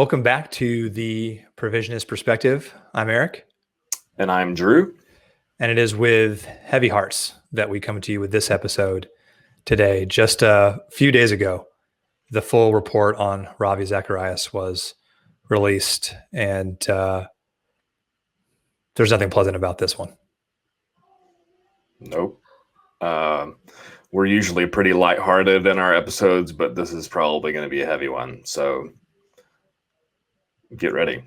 Welcome back to the Provisionist Perspective. I'm Eric. And I'm Drew. And it is with heavy hearts that we come to you with this episode today. Just a few days ago, the full report on Ravi Zacharias was released, and there's nothing pleasant about this one. Nope. We're usually pretty lighthearted in our episodes, but this is probably going to be a heavy one. So get ready.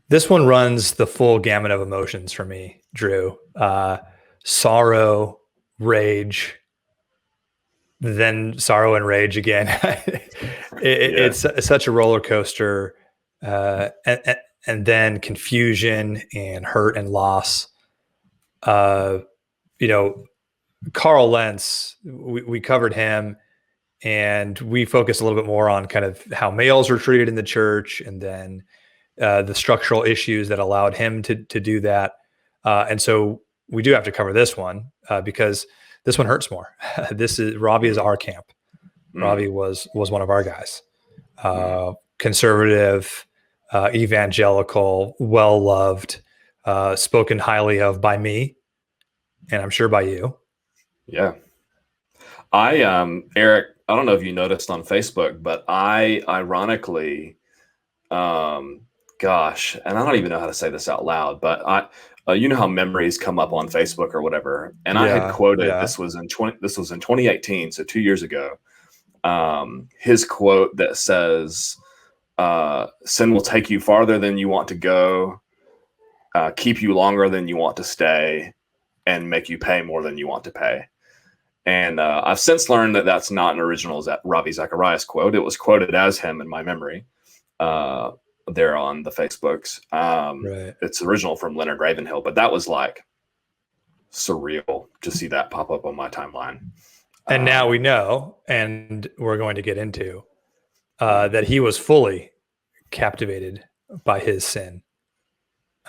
This one runs the full gamut of emotions for me, Drew. Sorrow, rage, then sorrow and rage again. It's such a roller coaster, and then confusion and hurt and loss. Carl Lentz, we covered him, and we focused a little bit more on kind of how males were treated in the church, and then the structural issues that allowed him to do that. And so we do have to cover this one because this one hurts more. Ravi is our camp. Ravi was one of our guys. Conservative, evangelical, well-loved, spoken highly of by me, and I'm sure by you. Yeah. Eric, I don't know if you noticed on Facebook, but I ironically, gosh, and I don't even know how to say this out loud, but you know how memories come up on Facebook or whatever, and I had quoted this was in 2018, so 2 years ago. His quote that says, "Sin will take you farther than you want to go, keep you longer than you want to stay, and make you pay more than you want to pay." And I've since learned that that's not an original Ravi Zacharias quote. It was quoted as him in my memory. There on the Facebooks. Right. It's original from Leonard Ravenhill, but that was like surreal to see that pop up on my timeline. And now we know, and we're going to get into that he was fully captivated by his sin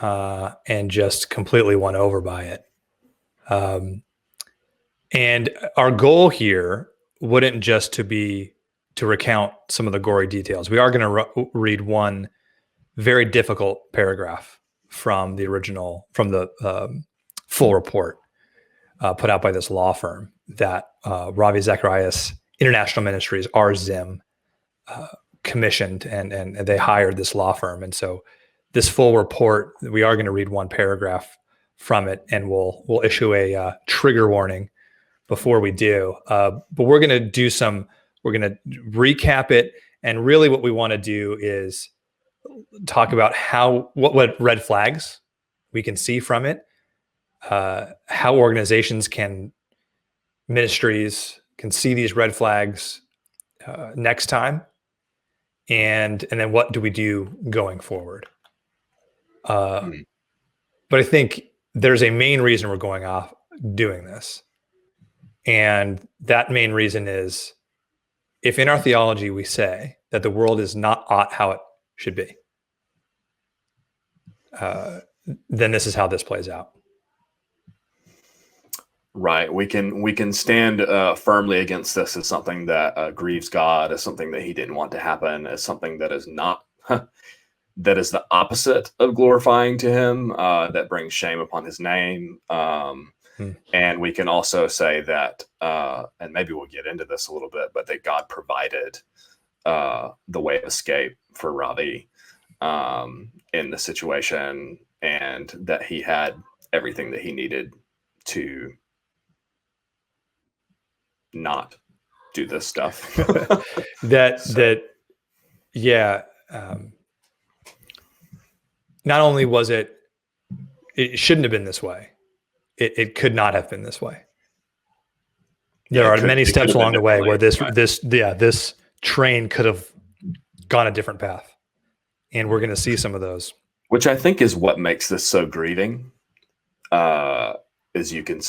and just completely won over by it. And our goal here wouldn't just to recount some of the gory details. We are going to read one very difficult paragraph from the full report put out by this law firm that Ravi Zacharias International Ministries, RZIM, commissioned, and they hired this law firm. And so this full report, we are going to read one paragraph from it, and we'll issue a trigger warning before we do. But we're going to recap it. And really what we want to do is talk about what red flags we can see from it, how ministries can see these red flags next time, and then what do we do going forward. But I think there's a main reason we're going off doing this. And that main reason is, if in our theology we say that the world is not ought how it should be, then this is how this plays out. Right. We can stand firmly against this as something that grieves God, as something that he didn't want to happen, as something that is not, that is the opposite of glorifying to him, that brings shame upon his name. And we can also say that, and maybe we'll get into this a little bit, but that God provided the way of escape for Ravi in the situation, and that he had everything that he needed to not do this stuff. Not only was it shouldn't have been this way. It could not have been this way. There are many steps along the way where this train could have gone a different path, and we're going to see some of those. Which I think is what makes this so grieving. Is you can,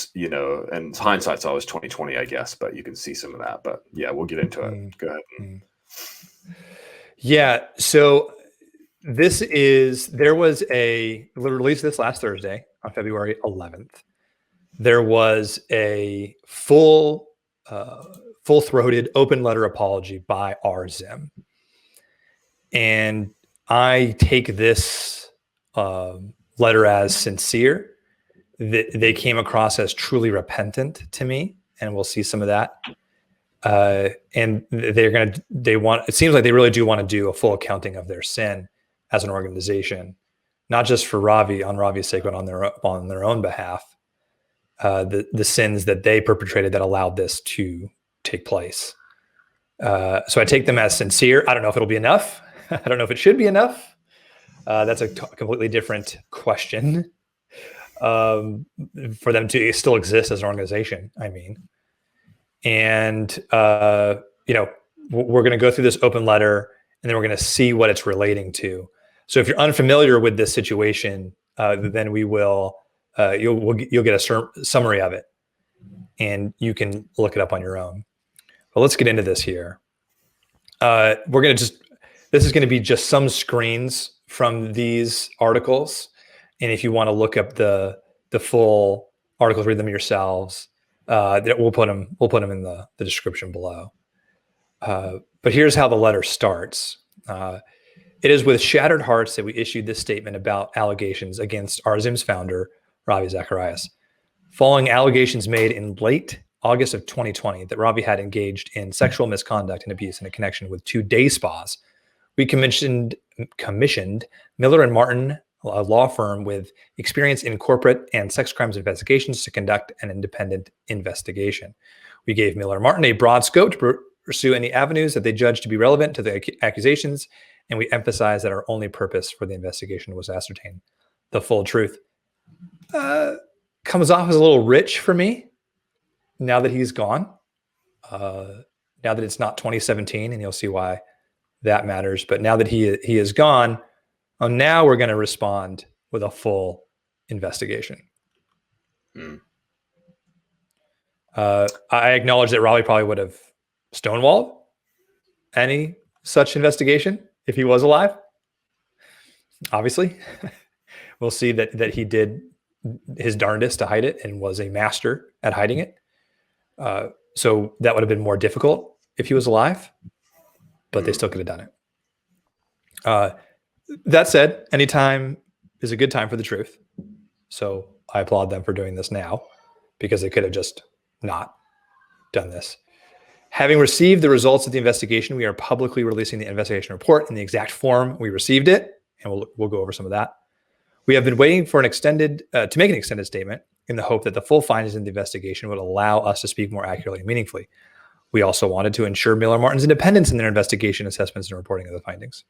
and hindsight's always 20/20, I guess, but you can see some of that. But yeah, we'll get into it. Go ahead. Yeah. So There was we released this last Thursday on February 11th. There was a full-throated open letter apology by RZIM. And I take this letter as sincere. They came across as truly repentant to me, and we'll see some of that. And it seems like they really do want to do a full accounting of their sin as an organization, not just for on Ravi's sake, but on their own behalf. The sins that they perpetrated that allowed this to take place. So I take them as sincere. I don't know if it'll be enough. I don't know if it should be enough. That's a completely different question. For them to still exist as an organization, I mean. And, we're going to go through this open letter, and then we're going to see what it's relating to. So if you're unfamiliar with this situation, then you'll get a summary of it, and you can look it up on your own. But let's get into this here. This is going to be just some screens from these articles. And if you want to look up the full articles, read them yourselves. We'll put them in the description below. But here's how the letter starts. It is with shattered hearts that we issued this statement about allegations against RZIM's founder, Ravi Zacharias. Following allegations made in late August of 2020 that Ravi had engaged in sexual misconduct and abuse in a connection with 2 day spas, we commissioned Miller and Martin, a law firm with experience in corporate and sex crimes investigations, to conduct an independent investigation. We gave Miller and Martin a broad scope to pursue any avenues that they judged to be relevant to the accusations, and we emphasized that our only purpose for the investigation was to ascertain the full truth. Comes off as a little rich for me now that he's gone. Now that it's not 2017, and you'll see why that matters. But now that he is gone, now we're going to respond with a full investigation. I acknowledge that Ravi probably would have stonewalled any such investigation if he was alive. Obviously, we'll see that he did his darndest to hide it and was a master at hiding it. So that would have been more difficult if he was alive, but they still could have done it. That said, any time is a good time for the truth. So I applaud them for doing this now, because they could have just not done this. Having received the results of the investigation, we are publicly releasing the investigation report in the exact form we received it, and we'll go over some of that. We have been waiting for to make an extended statement in the hope that the full findings in the investigation would allow us to speak more accurately and meaningfully. We also wanted to ensure Miller Martin's independence in their investigation, assessments, and reporting of the findings.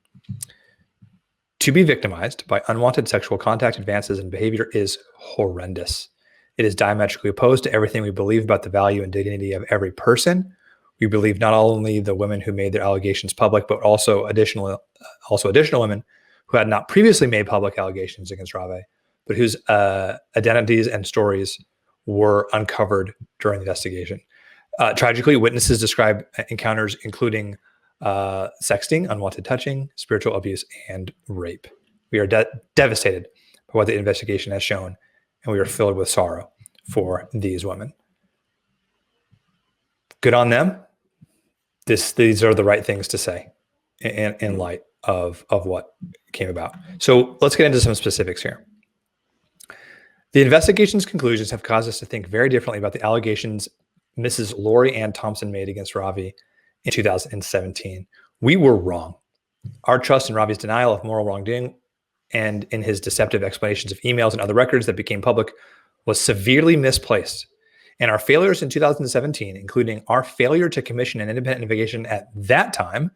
To be victimized by unwanted sexual contact, advances, and behavior is horrendous. It is diametrically opposed to everything we believe about the value and dignity of every person. We believe not only the women who made their allegations public, but also additional women who had not previously made public allegations against Ravi, but whose identities and stories were uncovered during the investigation. Tragically, witnesses describe encounters including sexting, unwanted touching, spiritual abuse, and rape. We are devastated by what the investigation has shown, and we are filled with sorrow for these women. Good on them. These are the right things to say in light of what came about. So let's get into some specifics here. The investigation's conclusions have caused us to think very differently about the allegations Mrs. Lori Ann Thompson made against Ravi in 2017. We were wrong. Our trust in Ravi's denial of moral wrongdoing and in his deceptive explanations of emails and other records that became public was severely misplaced. And our failures in 2017, including our failure to commission an independent investigation at that time,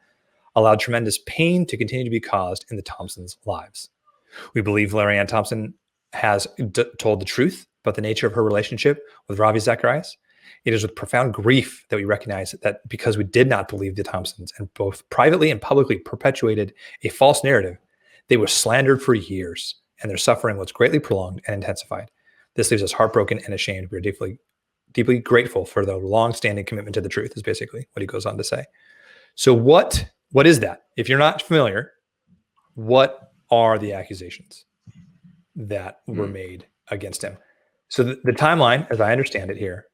allowed tremendous pain to continue to be caused in the Thompsons' lives. We believe Lori Ann Thompson has told the truth about the nature of her relationship with Ravi Zacharias. It is with profound grief that we recognize that because we did not believe the Thompsons and both privately and publicly perpetuated a false narrative, they were slandered for years, and their suffering was greatly prolonged and intensified. This leaves us heartbroken and ashamed. We are deeply grateful for the long-standing commitment to the truth, is basically what he goes on to say. So what is that? If you're not familiar, what are the accusations that were made against him. So the timeline, as I understand it here,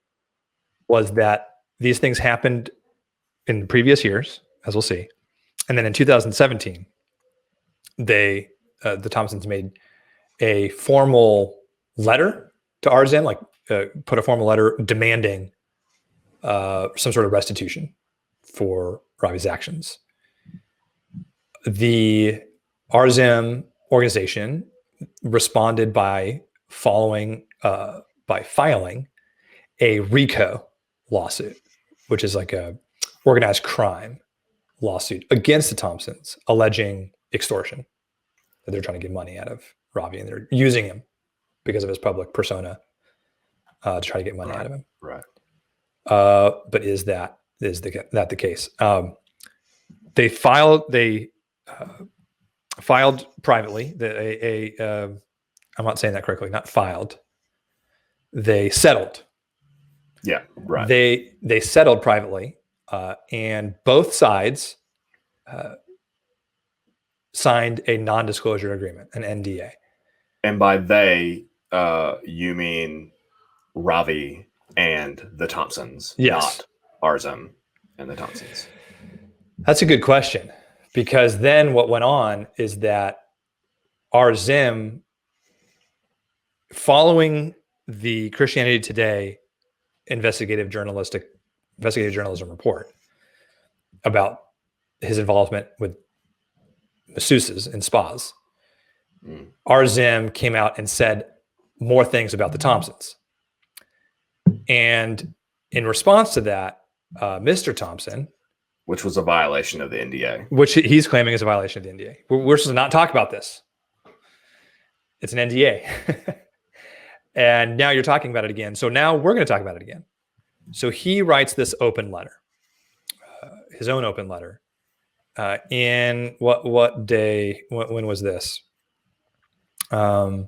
was that these things happened in previous years, as we'll see. And then in 2017, the Thompsons made a formal letter to RZIM, like put a formal letter demanding some sort of restitution for Ravi's actions. The RZIM organization responded by filing a RICO lawsuit, which is like a organized crime lawsuit against the Thompsons, alleging extortion, that they're trying to get money out of Ravi and they're using him because of his public persona to try to get money out of him. Right. But is that the case? They filed privately. I'm not saying that correctly. Not filed. They settled. Yeah, right. They settled privately, and both sides signed a non-disclosure agreement, an NDA. And by they, you mean Ravi and the Thompsons, yes, not RZIM and the Thompsons. That's a good question, because then what went on is that RZIM, following the Christianity Today investigative journalism report about his involvement with masseuses and spas, RZIM came out and said more things about the Thompsons. And in response to that, Mr. Thompson, which was a violation of the NDA, which he's claiming is a violation of the NDA. We're supposed to not talk about this. It's an NDA. And now you're talking about it again. So now we're going to talk about it again. So he writes this open letter, his own open letter. In what day? When was this? I'm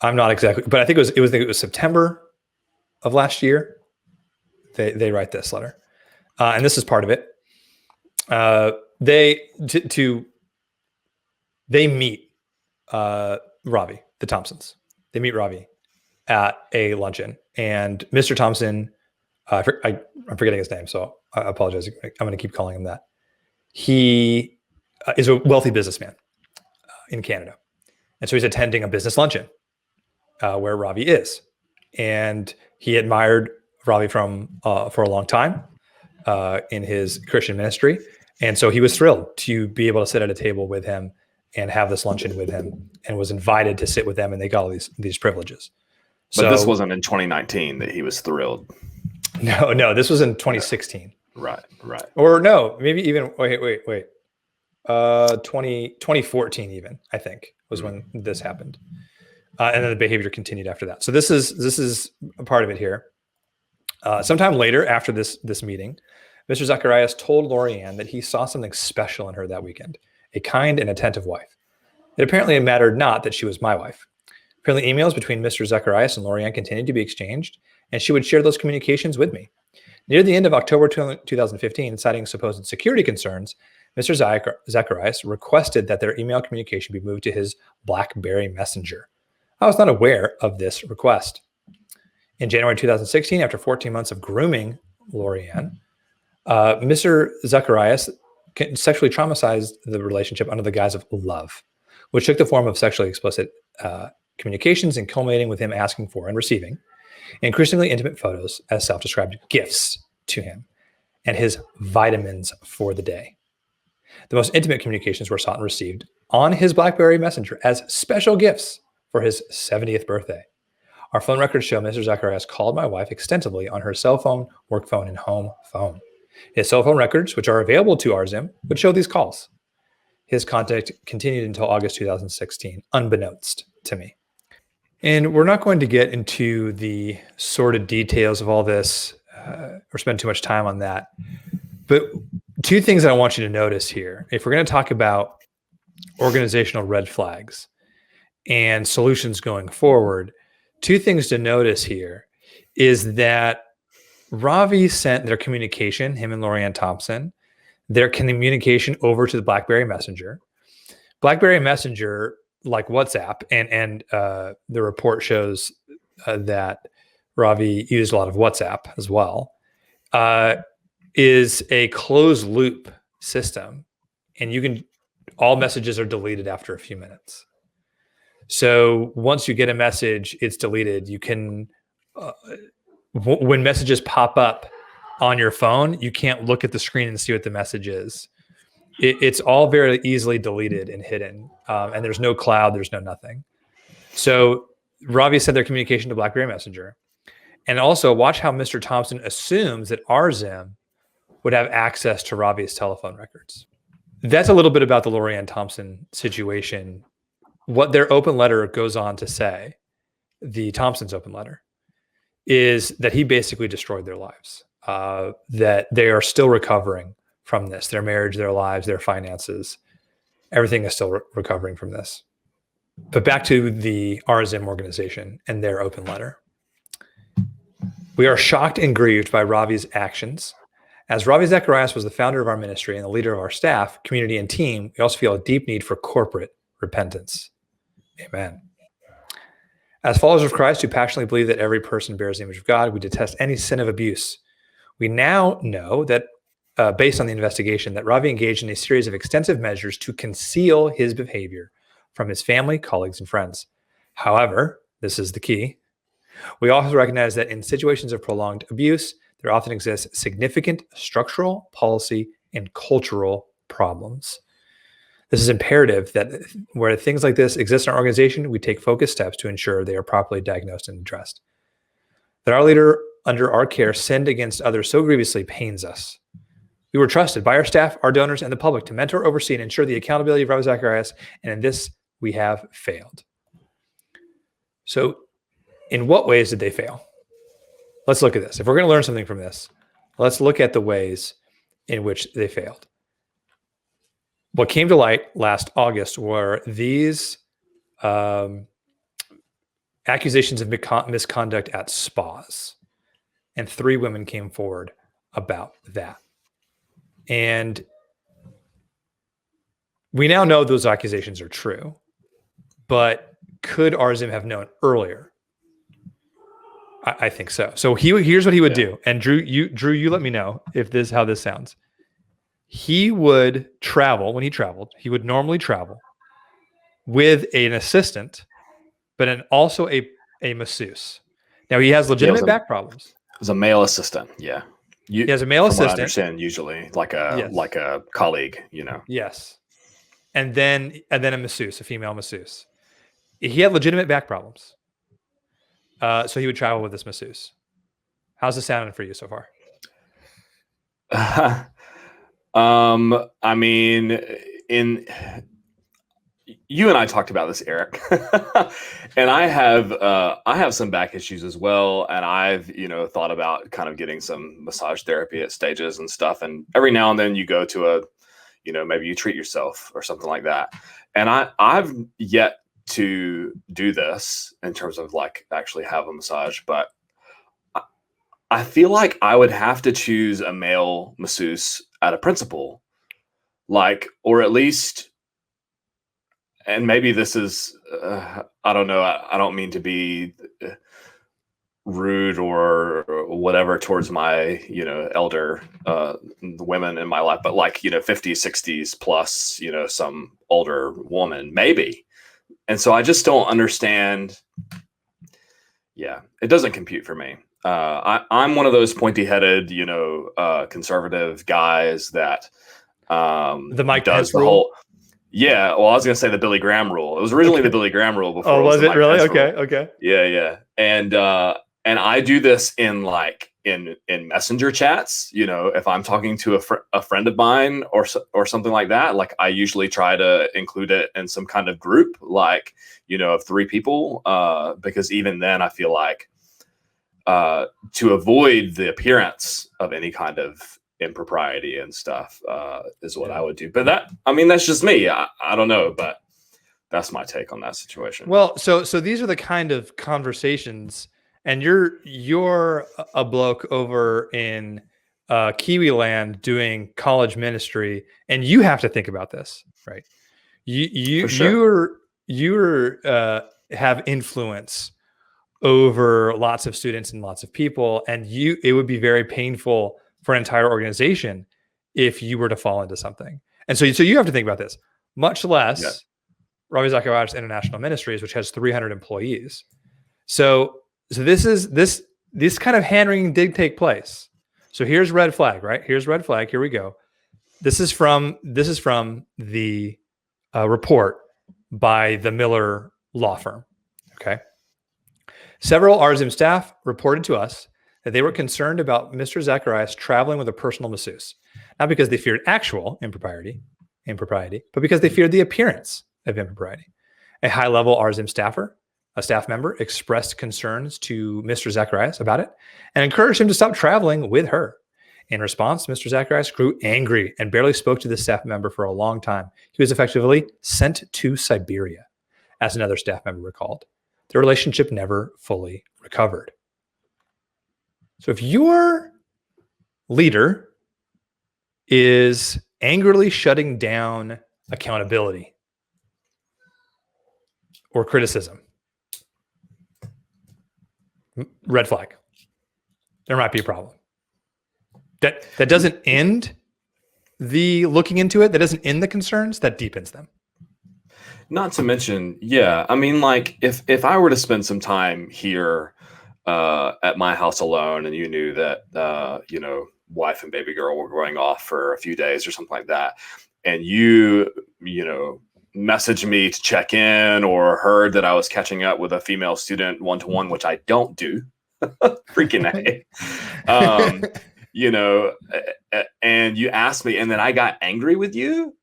not exactly, but I think it was September of last year. They write this letter, and this is part of it. They meet Ravi, the Thompsons. They meet Ravi at a luncheon, and Mr. Thompson, I'm forgetting his name, so I apologize. I'm going to keep calling him that. He is a wealthy businessman in Canada, and so he's attending a business luncheon where Ravi is, and he admired Ravi for a long time in his Christian ministry, and so he was thrilled to be able to sit at a table with him and have this luncheon with him, and was invited to sit with them, and they got all these privileges. But this wasn't in 2019 that he was thrilled. No, this was in 2016. Right. Or no, maybe even wait. 2014 even, I think, was when this happened. And then the behavior continued after that. So this is a part of it here. Sometime later, after this meeting, Mr. Zacharias told Lorianne that he saw something special in her that weekend, a kind and attentive wife. It apparently mattered not that she was my wife. Apparently emails between Mr. Zacharias and Lorianne continued to be exchanged, and she would share those communications with me. Near the end of October 2015, citing supposed security concerns, Mr. Zacharias requested that their email communication be moved to his BlackBerry Messenger. I was not aware of this request. In January 2016, after 14 months of grooming Lorianne, Mr. Zacharias sexually traumatized the relationship under the guise of love, which took the form of sexually explicit communications and culminating with him asking for and receiving increasingly intimate photos as self-described gifts to him and his vitamins for the day. The most intimate communications were sought and received on his BlackBerry Messenger as special gifts for his 70th birthday. Our phone records show Mr. Zacharias called my wife extensively on her cell phone, work phone, and home phone. His cell phone records, which are available to RZIM, would show these calls. His contact continued until August 2016, unbeknownst to me. And we're not going to get into the sordid details of all this or spend too much time on that. But two things that I want you to notice here. If we're going to talk about organizational red flags and solutions going forward, two things to notice here is that Ravi sent their communication, him and Lorianne Thompson, their communication over to the BlackBerry Messenger BlackBerry Messenger, like WhatsApp, and the report shows that Ravi used a lot of WhatsApp as well, is a closed loop system, and all messages are deleted after a few minutes. So once you get a message, it's deleted. You can, when messages pop up on your phone, you can't look at the screen and see what the message is. It's all very easily deleted and hidden, and there's no cloud, there's no nothing. So Ravi sent their communication to BlackBerry Messenger. And also watch how Mr. Thompson assumes that RZIM would have access to Ravi's telephone records. That's a little bit about the Lorianne Thompson situation. What their open letter goes on to say, the Thompson's open letter, is that he basically destroyed their lives, that they are still recovering from this, their marriage, their lives, their finances, everything is still recovering from this. But back to the RZIM organization and their open letter. We are shocked and grieved by Ravi's actions. As Ravi Zacharias was the founder of our ministry and the leader of our staff, community, and team, we also feel a deep need for corporate repentance. Amen. As followers of Christ who passionately believe that every person bears the image of God, we detest any sin of abuse. We now know that, based on the investigation, that Ravi engaged in a series of extensive measures to conceal his behavior from his family, colleagues, and friends. However, this is the key. We also recognize that in situations of prolonged abuse, there often exists significant structural, policy, and cultural problems. This is imperative that where things like this exist in our organization, we take focused steps to ensure they are properly diagnosed and addressed. That our leader under our care sinned against others so grievously pains us. We were trusted by our staff, our donors, and the public to mentor, oversee, and ensure the accountability of Ravi Zacharias, and in this, we have failed. So, in what ways did they fail? Let's look at this. If we're going to learn something from this, let's look at the ways in which they failed. What came to light last August were these accusations of misconduct at spas, and 3 women came forward about that. And we now know those accusations are true, but could RZIM have known earlier? I think so. So here's what he would do. And Drew, you let me know if how this sounds. He would travel when he traveled. He would normally travel with an assistant, but also a masseuse. Now he has legitimate back problems. It was a male assistant. Yeah. He has a male assistant. What I understand, usually like a colleague, Yes. And then a masseuse, a female masseuse. He had legitimate back problems. So he would travel with this masseuse. How's it sounding for you so far? I mean, you and I talked about this, Eric, and I have some back issues as well. And I've, thought about kind of getting some massage therapy at stages and stuff. And every now and then you go to maybe you treat yourself or something like that. And I've yet to do this in terms of like actually have a massage, but I feel like I would have to choose a male masseuse at a principal, or at least, and maybe this is, I don't know. I don't mean to be rude or whatever towards my, elder women in my life, but 50s, 60s plus, some older woman, maybe. And so I just don't understand. Yeah, it doesn't compute for me. I'm one of those pointy-headed, conservative guys that the Mike does the rule? Whole. Yeah, well, I was going to say the Billy Graham rule. It was originally the Billy Graham rule before. Oh, was it really? Okay, rule. Okay. Yeah, and I do this in in messenger chats. If I'm talking to a friend of mine or something like that, I usually try to include it in some kind of group, of 3 people, because even then I feel like to avoid the appearance of any kind of impropriety and stuff is what I would do. But that's just me. I don't know, but that's my take on that situation. Well, so these are the kind of conversations, and you're a bloke over in Kiwi land doing college ministry, and you have to think about this, right? You have influence over lots of students and lots of people, and it would be very painful for an entire organization if you were to fall into something. And so you have to think about this, much less Ravi Zacharias International Ministries, which has 300 employees. So this kind of hand-wringing did take place. So here's red flag, right? Here's red flag. Here we go. This is from the report by the Miller law firm. Okay. Several RZIM staff reported to us that they were concerned about Mr. Zacharias traveling with a personal masseuse, not because they feared actual impropriety, but because they feared the appearance of impropriety. A high-level RZIM staff member, expressed concerns to Mr. Zacharias about it and encouraged him to stop traveling with her. In response, Mr. Zacharias grew angry and barely spoke to the staff member for a long time. He was effectively sent to Siberia, as another staff member recalled. The relationship never fully recovered. So if your leader is angrily shutting down accountability or criticism, red flag. There might be a problem. That doesn't end the looking into it. That doesn't end the concerns. That deepens them. Not to mention, I mean, like if I were to spend some time here at my house alone, and you knew that wife and baby girl were going off for a few days or something like that, and you messaged me to check in, or heard that I was catching up with a female student one-to-one, which I don't do, freaking A, and you asked me, and then I got angry with you,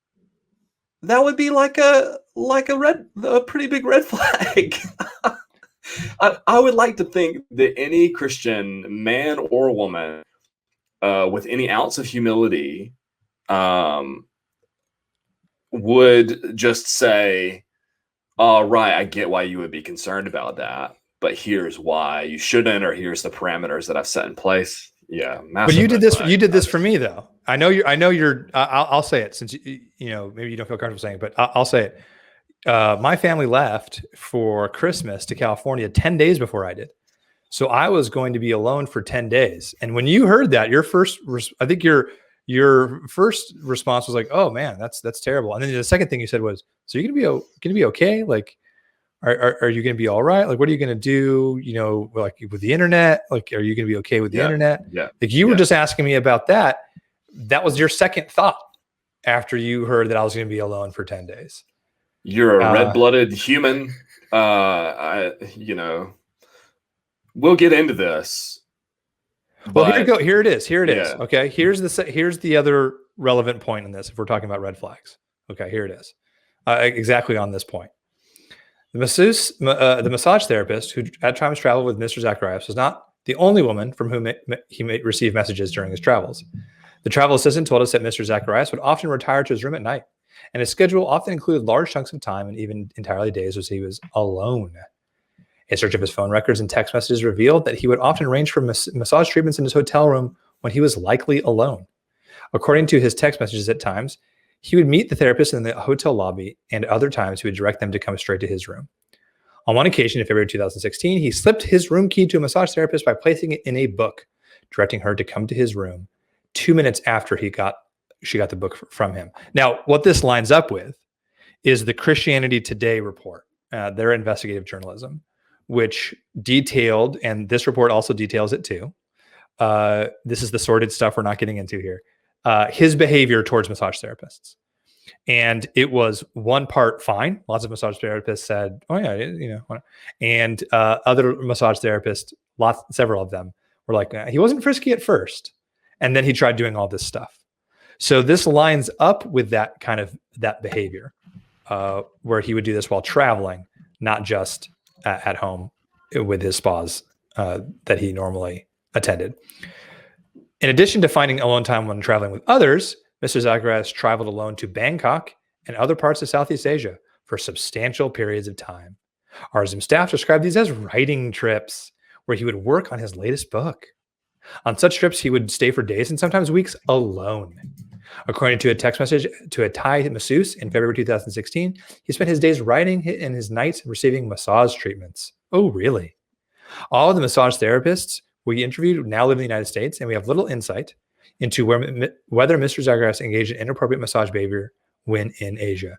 that would be like a pretty big red flag. I would like to think that any Christian man or woman with any ounce of humility would just say, all right, I get why you would be concerned about that, but here's why you shouldn't, or here's the parameters that I've set in place. Yeah. But you did this. You did this for me, though. I know you're. I'll say it, since maybe you don't feel comfortable saying it, but I'll say it. My family left for Christmas to California 10 days before I did, so I was going to be alone for 10 days. And when you heard that, your first response was like, "Oh man, that's terrible." And then the second thing you said was, "So you're gonna be okay? Like, are you gonna be all right? Like, what are you gonna do? Like with the internet? Like, are you gonna be okay with the internet?" Yeah. Like you were just asking me about that. That was your second thought after you heard that I was going to be alone for 10 days. You're a red-blooded human. We'll get into this. Well, here you go. Here it is. Yeah. Okay. Here's the other relevant point in this, if we're talking about red flags. Okay. Here it is. Exactly on this point. The massage therapist who at times traveled with Mr. Zacharias was not the only woman from whom he may receive messages during his travels. The travel assistant told us that Mr. Zacharias would often retire to his room at night, and his schedule often included large chunks of time and even entirely days when he was alone. A search of his phone records and text messages revealed that he would often arrange for massage treatments in his hotel room when he was likely alone. According to his text messages, at times, he would meet the therapist in the hotel lobby, and other times he would direct them to come straight to his room. On one occasion in February 2016, he slipped his room key to a massage therapist by placing it in a book, directing her to come to his room 2 minutes after she got the book from him. Now, what this lines up with is the Christianity Today report, their investigative journalism, which detailed, and this report also details it too. This is the sordid stuff we're not getting into here. His behavior towards massage therapists. And it was one part fine. Lots of massage therapists said, "Oh yeah, and other massage therapists, several of them were like, he wasn't frisky at first, and then he tried doing all this stuff." So this lines up with that kind of that behavior, where he would do this while traveling, not just at home with his spas that he normally attended. In addition to finding alone time when traveling with others, Mr. Zacharias traveled alone to Bangkok and other parts of Southeast Asia for substantial periods of time. RZIM staff described these as writing trips, where he would work on his latest book. On such trips, he would stay for days and sometimes weeks alone. According to a text message to a Thai masseuse in February 2016, he spent his days writing and his nights receiving massage treatments. Oh, really? All of the massage therapists we interviewed now live in the United States, and we have little insight into whether Mr. Zacharias engaged in inappropriate massage behavior when in Asia.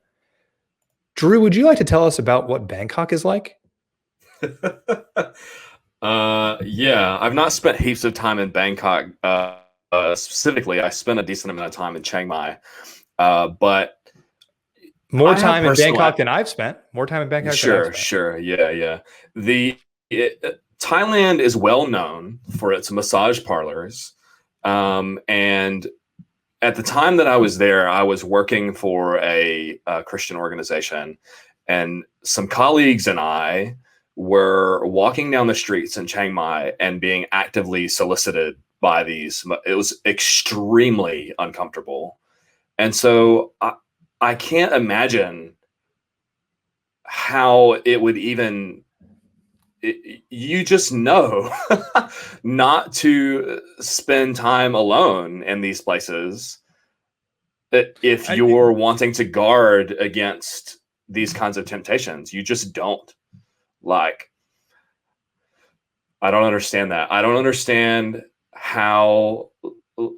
Drew, would you like to tell us about what Bangkok is like? Yeah, I've not spent heaps of time in Bangkok. Specifically, I spent a decent amount of time in Chiang Mai, but more time in Bangkok than I've spent. More time in Bangkok. Sure. Yeah. Thailand is well known for its massage parlors, and at the time that I was there, I was working for a Christian organization, and some colleagues and I were walking down the streets in Chiang Mai and being actively solicited by these. It was extremely uncomfortable. And so I can't imagine how it would even, you just know not to spend time alone in these places if you're wanting to guard against these kinds of temptations. You just don't. Like, I don't understand that. I don't understand how,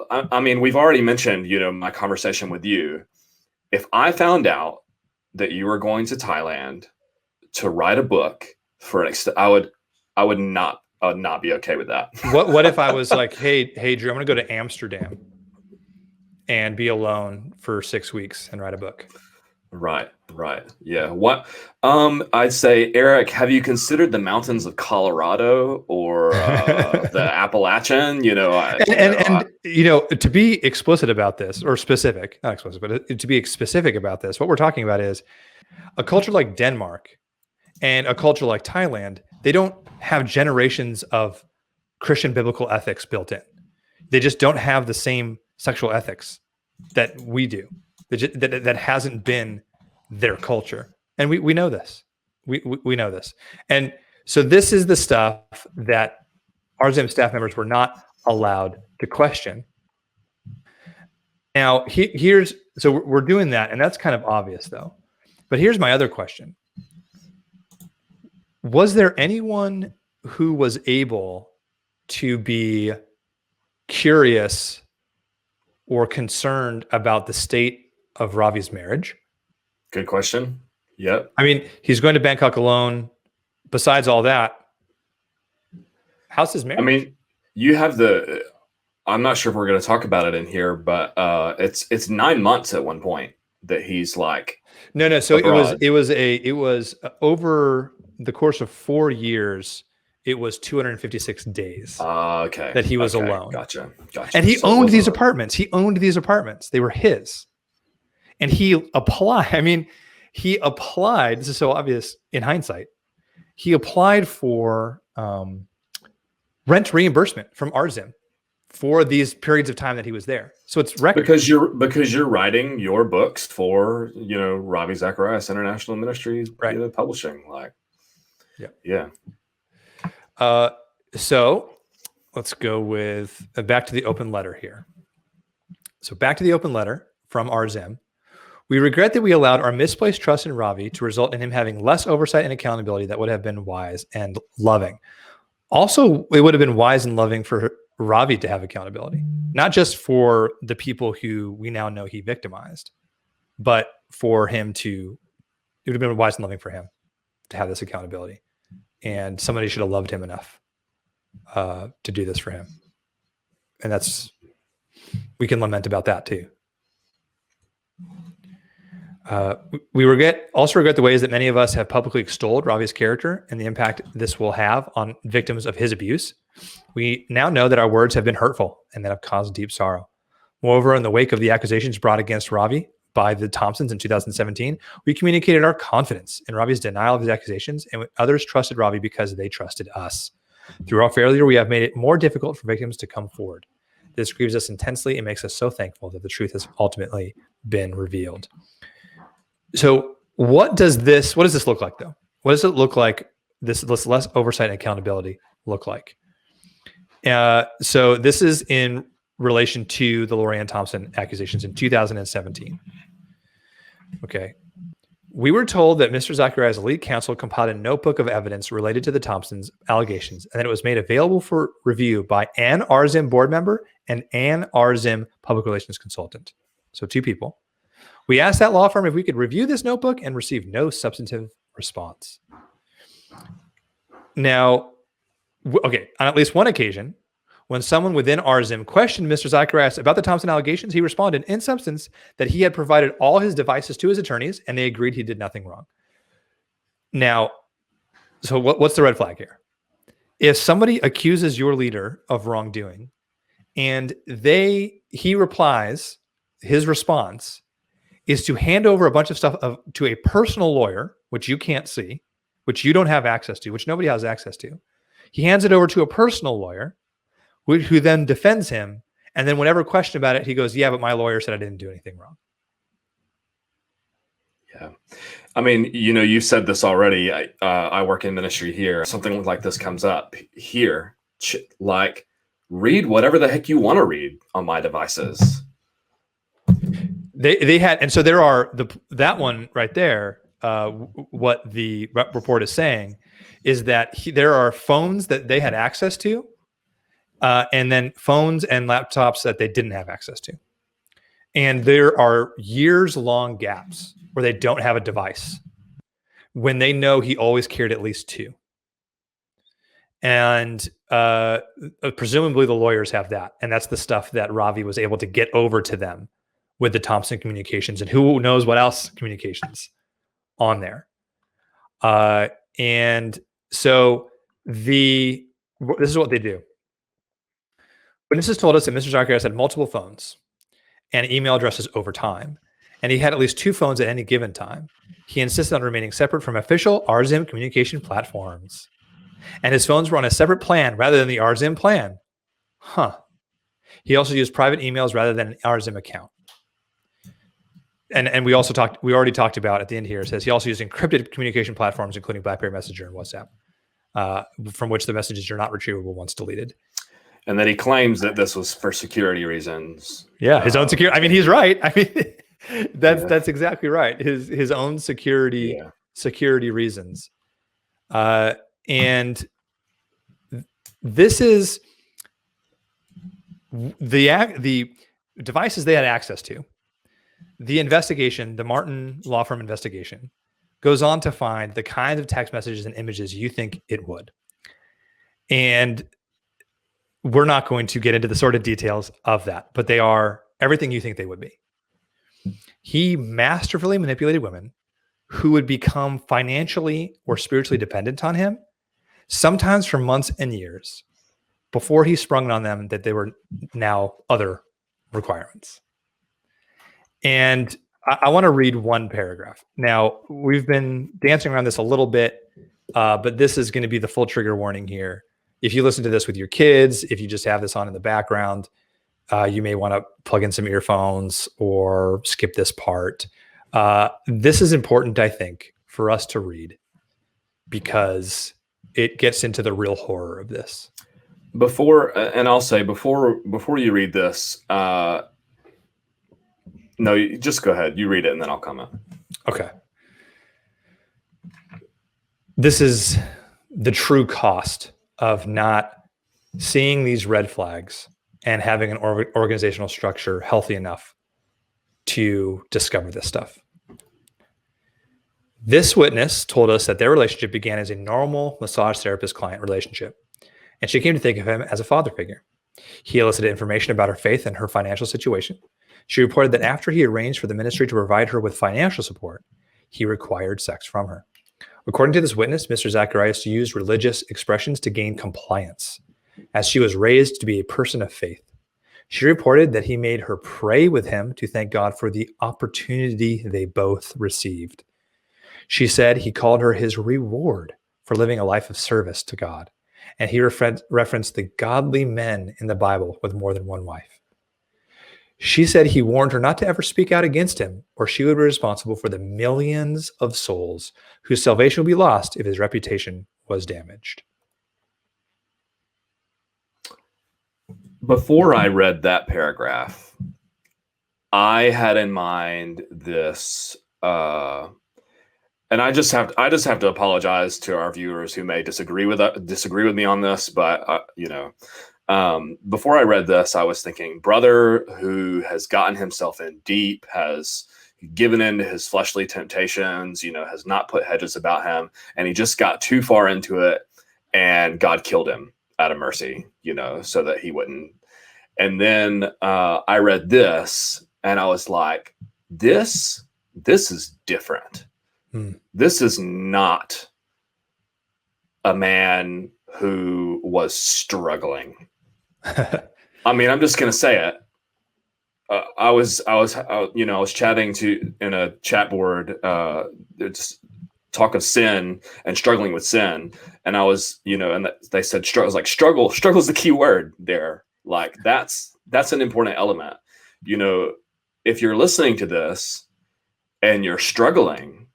I mean, we've already mentioned, my conversation with you. If I found out that you were going to Thailand to write a book for I would not be okay with that. What if I was like, hey, Drew, I'm going to go to Amsterdam and be alone for 6 weeks and write a book? Right. Yeah. What? I'd say, Eric, have you considered the mountains of Colorado or the Appalachian? To be explicit about this, or specific, not explicit, but to be specific about this, what we're talking about is a culture like Denmark and a culture like Thailand. They don't have generations of Christian biblical ethics built in. They just don't have the same sexual ethics that we do. That hasn't been their culture. And we know this. We know this. And so this is the stuff that RZIM staff members were not allowed to question. Now, so we're doing that, and that's kind of obvious, though. But here's my other question. Was there anyone who was able to be curious or concerned about the state of Ravi's marriage? Good question. Yep. I mean, he's going to Bangkok alone. Besides all that, how's his marriage? I mean, you have I'm not sure if we're going to talk about it in here, but it's 9 months at one point that he's like. No. So abroad. it was over the course of 4 years. It was 256 days. Okay. That he was alone. Gotcha. And he owned these apartments. They were his. And he applied. This is so obvious in hindsight. He applied for rent reimbursement from RZIM for these periods of time that he was there. So it's record. Because you're writing your books for, Ravi Zacharias International Ministries, right. Publishing. Like, yeah. So let's go with back to the open letter here. So back to the open letter from RZIM. We regret that we allowed our misplaced trust in Ravi to result in him having less oversight and accountability that would have been wise and loving. Also, it would have been wise and loving for Ravi to have accountability, not just for the people who we now know he victimized, but for him it would have been wise and loving for him to have this accountability. And somebody should have loved him enough to do this for him. And we can lament about that too. We also regret the ways that many of us have publicly extolled Ravi's character and the impact this will have on victims of his abuse. We now know that our words have been hurtful and that have caused deep sorrow. Moreover, in the wake of the accusations brought against Ravi by the Thompsons in 2017, we communicated our confidence in Ravi's denial of his accusations, and others trusted Ravi because they trusted us. Through our failure, we have made it more difficult for victims to come forward. This grieves us intensely and makes us so thankful that the truth has ultimately been revealed. So what does this look like, though? What does it look like, this less oversight and accountability look like? So this is in relation to the Lorianne Thompson accusations in 2017. Okay. We were told that Mr. Zacharias' lead counsel compiled a notebook of evidence related to the Thompsons' allegations, and that it was made available for review by an RZIM board member and an RZIM public relations consultant. So 2 people. We asked that law firm if we could review this notebook and received no substantive response. Now, okay, on at least one occasion, when someone within RZIM questioned Mr. Zacharias about the Thompson allegations, he responded in substance that he had provided all his devices to his attorneys and they agreed he did nothing wrong. Now, so what's the red flag here? If somebody accuses your leader of wrongdoing and he replies, his response is to hand over a bunch of stuff to a personal lawyer, which you can't see, which you don't have access to, which nobody has access to. He hands it over to a personal lawyer who then defends him. And then whenever questioned about it, he goes, yeah, but my lawyer said I didn't do anything wrong. Yeah. I mean, you said this already. I work in ministry here. Something like this comes up here. Like, read whatever the heck you want to read on my devices. They had, and so there are that one right there. What the report is saying is that there are phones that they had access to, and then phones and laptops that they didn't have access to. And there are years-long gaps where they don't have a device when they know he always carried at least 2. And presumably the lawyers have that. And that's the stuff that Ravi was able to get over to them with the Thompson communications and who knows what else communications on there. And so this is what they do. Witnesses told us that Mr. Zacharias had multiple phones and email addresses over time, and he had at least 2 phones at any given time. He insisted on remaining separate from official RZIM communication platforms, and his phones were on a separate plan rather than the RZIM plan. He also used private emails rather than an RZIM account. And we already talked about at the end here, it says he also used encrypted communication platforms, including BlackBerry Messenger and WhatsApp, from which the messages are not retrievable once deleted. And then he claims that this was for security reasons. Yeah, his own security. I mean, he's right. I mean, that's exactly right. His own security reasons. And this is the devices they had access to. The investigation, the Martin law firm investigation, goes on to find the kinds of text messages and images you think it would. And we're not going to get into the sort of details of that, but they are everything you think they would be. He masterfully manipulated women who would become financially or spiritually dependent on him, sometimes for months and years, before he sprung on them that they were now other requirements. And I want to read one paragraph. Now, we've been dancing around this a little bit, but this is going to be the full trigger warning here. If you listen to this with your kids, if you just have this on in the background, you may want to plug in some earphones or skip this part. This is important, I think, for us to read because it gets into the real horror of this. And I'll say before you read this, no, just go ahead. You read it and then I'll comment. Okay. This is the true cost of not seeing these red flags and having an organizational structure healthy enough to discover this stuff. This witness told us that their relationship began as a normal massage therapist-client relationship, and she came to think of him as a father figure. He elicited information about her faith and her financial situation. She reported that after he arranged for the ministry to provide her with financial support, he required sex from her. According to this witness, Mr. Zacharias used religious expressions to gain compliance, as she was raised to be a person of faith. She reported that he made her pray with him to thank God for the opportunity they both received. She said he called her his reward for living a life of service to God, and he referenced the godly men in the Bible with more than one wife. She said he warned her not to ever speak out against him, or she would be responsible for the millions of souls whose salvation would be lost if his reputation was damaged. Before I read that paragraph, I had in mind this, and I just have to apologize to our viewers who may disagree with me on this, but before I read this, I was thinking, brother who has gotten himself in deep, has given in to his fleshly temptations, has not put hedges about him, and he just got too far into it, and God killed him out of mercy, so that he wouldn't. And then I read this, and I was like, this is different. This is not a man who was struggling. I mean, I'm just going to say it. I was chatting in a chat board, just talk of sin and struggling with sin. And I was, and they said, struggle. I was like, struggle is the key word there. Like that's an important element. If you're listening to this and you're struggling,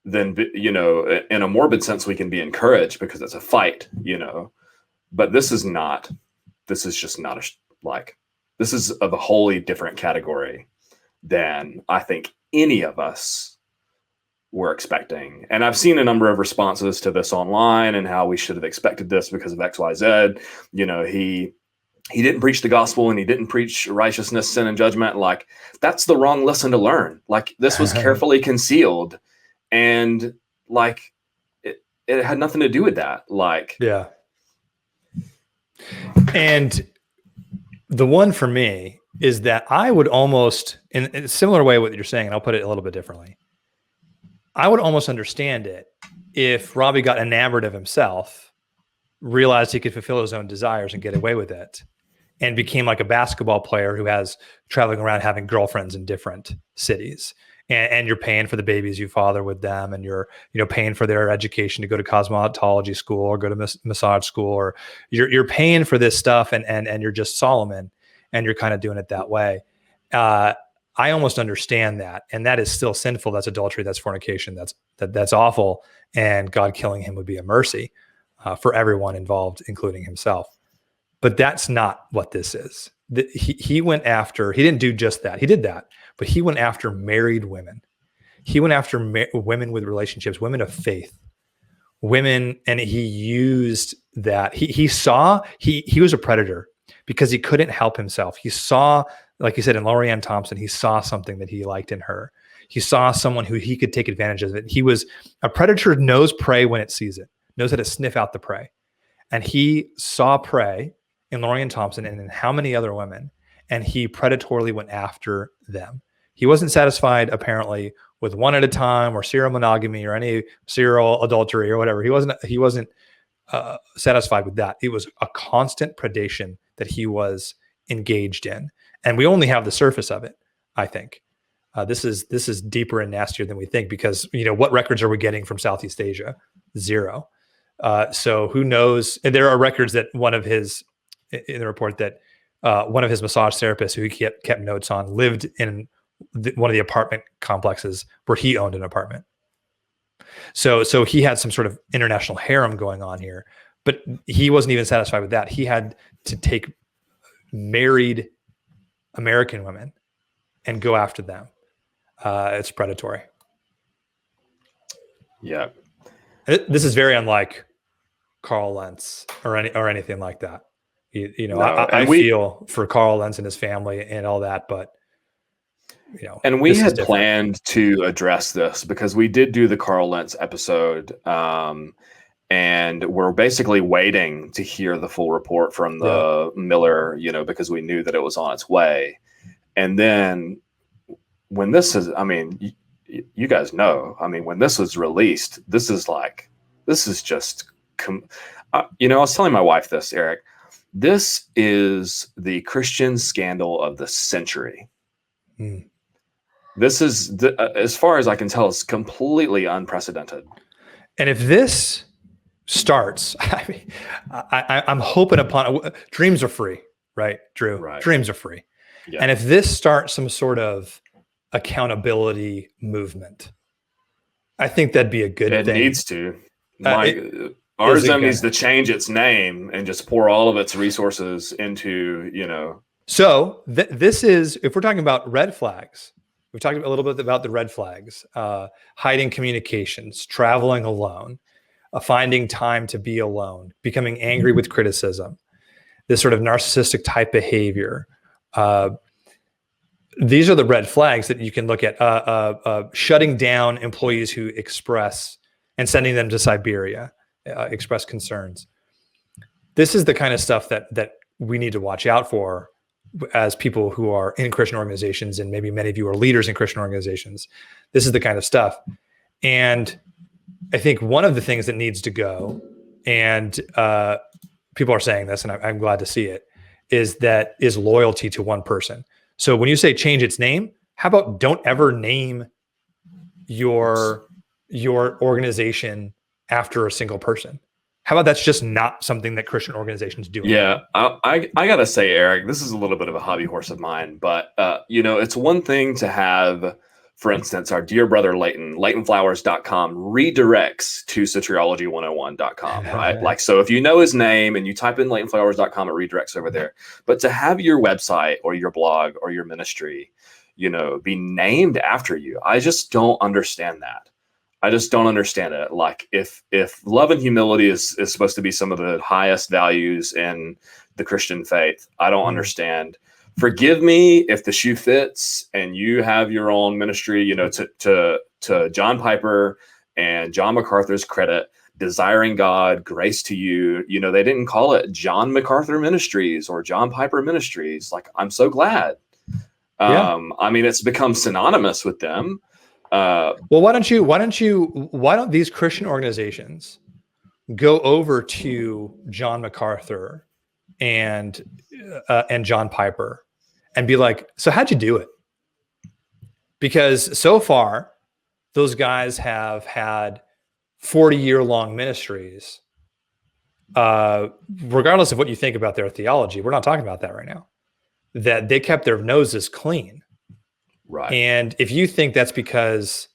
then, in a morbid sense, we can be encouraged because it's a fight, but this is just not this is of a wholly different category than I think any of us were expecting. And I've seen a number of responses to this online and how we should have expected this because of XYZ. He didn't preach the gospel and he didn't preach righteousness, sin, and judgment. Like, that's the wrong lesson to learn. Like, this was carefully concealed, and like it had nothing to do with that. Like, yeah. And the one for me is that I would almost, in a similar way what you're saying, and I'll put it a little bit differently, I would almost understand it if Robbie got enamored of himself, realized he could fulfill his own desires and get away with it, and became like a basketball player who has traveling around having girlfriends in different cities. And you're paying for the babies you father with them, and you're paying for their education to go to cosmetology school or go to massage school, or you're paying for this stuff, and you're just Solomon, and you're kind of doing it that way. I almost understand that, and that is still sinful. That's adultery. That's fornication. That's awful. And God killing him would be a mercy for everyone involved, including himself. But that's not what this is. He went after. He didn't do just that. He did that. But he went after married women. He went after women with relationships, women of faith, women, and he used that. He saw he was a predator because he couldn't help himself. He saw, like you said, in Lorianne Thompson, he saw something that he liked in her. He saw someone who he could take advantage of it. He was a predator, knows prey when it sees it, knows how to sniff out the prey. And he saw prey in Lorianne Thompson and in how many other women, and he predatorily went after them. He wasn't satisfied, apparently, with one at a time or serial monogamy or any serial adultery or whatever. He wasn't satisfied with that. It was a constant predation that he was engaged in, and we only have the surface of it. I think this is deeper and nastier than we think, because what records are we getting from Southeast Asia? Zero. So who knows? And there are records that in the report that one of his massage therapists, who he kept notes on, lived in one of the apartment complexes where he owned an apartment. So he had some sort of international harem going on here, but he wasn't even satisfied with that. He had to take married American women and go after them. It's predatory. Yeah. This is very unlike Carl Lentz or anything like that. No, I feel for Carl Lentz and his family and all that, but and we had planned to address this because we did do the Carl Lentz episode, and we're basically waiting to hear the full report from the Miller, because we knew that it was on its way. And then when this is, I mean, you guys know, I mean, when this was released, this is just, I was telling my wife this, Eric, this is the Christian scandal of the century. This is, as far as I can tell, it's completely unprecedented. And if this starts, I'm hoping upon, dreams are free, right, Drew? Right. Dreams are free. Yeah. And if this starts some sort of accountability movement, I think that'd be a good thing. It needs to. RZIM needs to change its name and just pour all of its resources into, So this is, if we're talking about red flags, we've talked a little bit about the red flags, hiding communications, traveling alone, finding time to be alone, becoming angry with criticism, this sort of narcissistic type behavior. These are the red flags that you can look at. Shutting down employees who express and sending them to Siberia, express concerns. This is the kind of stuff that we need to watch out for as people who are in Christian organizations, and maybe many of you are leaders in Christian organizations. This is the kind of stuff. And I think one of the things that needs to go, and people are saying this, and I'm glad to see it, is loyalty to one person. So when you say change its name, how about don't ever name your organization after a single person? How about that's just not something that Christian organizations do? Yeah, I gotta say, Eric, this is a little bit of a hobby horse of mine, but it's one thing to have, for instance, our dear brother Leighton, LeightonFlowers.com redirects to soteriology101.com, right? Like, so if you know his name and you type in LeightonFlowers.com, it redirects over there. But to have your website or your blog or your ministry, be named after you, I just don't understand that. I just don't understand it. Like, if love and humility is supposed to be some of the highest values in the Christian faith, I don't understand. Forgive me if the shoe fits and you have your own ministry, to John Piper and John MacArthur's credit, desiring God, grace to you. They didn't call it John MacArthur Ministries or John Piper Ministries. Like, I'm so glad. I mean, it's become synonymous with them. Well, why don't these Christian organizations go over to John MacArthur and John Piper and be like, so how'd you do it? Because so far, those guys have had 40-year-long ministries. Regardless of what you think about their theology, we're not talking about that right now, that they kept their noses clean. Right. And if you think that's because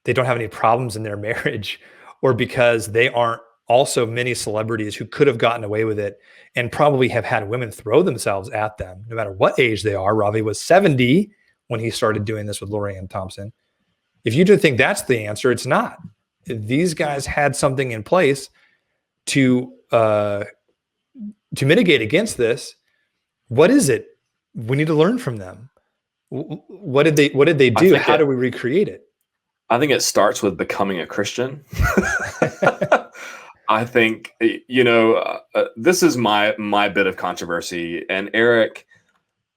they don't have any problems in their marriage, or because they aren't also many celebrities who could have gotten away with it and probably have had women throw themselves at them, no matter what age they are. Ravi was 70 when he started doing this with Lorianne Thompson. If you do think that's the answer, it's not. These guys had something in place to mitigate against this. What is it? We need to learn from them. What did they do? How do we recreate it? I think it starts with becoming a Christian. I think, this is my bit of controversy. And Eric,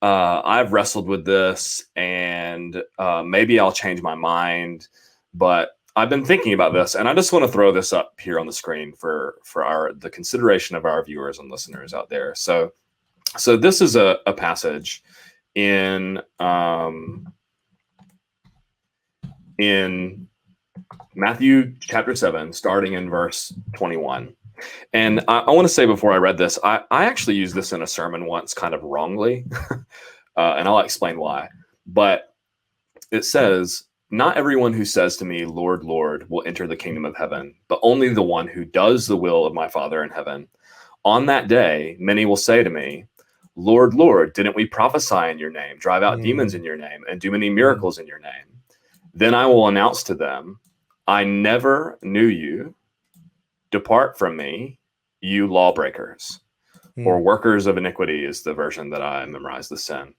I've wrestled with this, and maybe I'll change my mind, but I've been thinking about this, and I just want to throw this up here on the screen for the consideration of our viewers and listeners out there. So this is a passage in Matthew chapter 7, starting in verse 21. And I want to say before I read this, I actually used this in a sermon once kind of wrongly, and I'll explain why. But it says, "Not everyone who says to me, 'Lord, Lord,' will enter the kingdom of heaven, but only the one who does the will of my Father in heaven. On that day, many will say to me, 'Lord, Lord, didn't we prophesy in your name, drive out demons in your name, and do many miracles in your name?' Then I will announce to them, 'I never knew you. Depart from me, you lawbreakers,'" or "workers of iniquity" is the version that I memorized this in.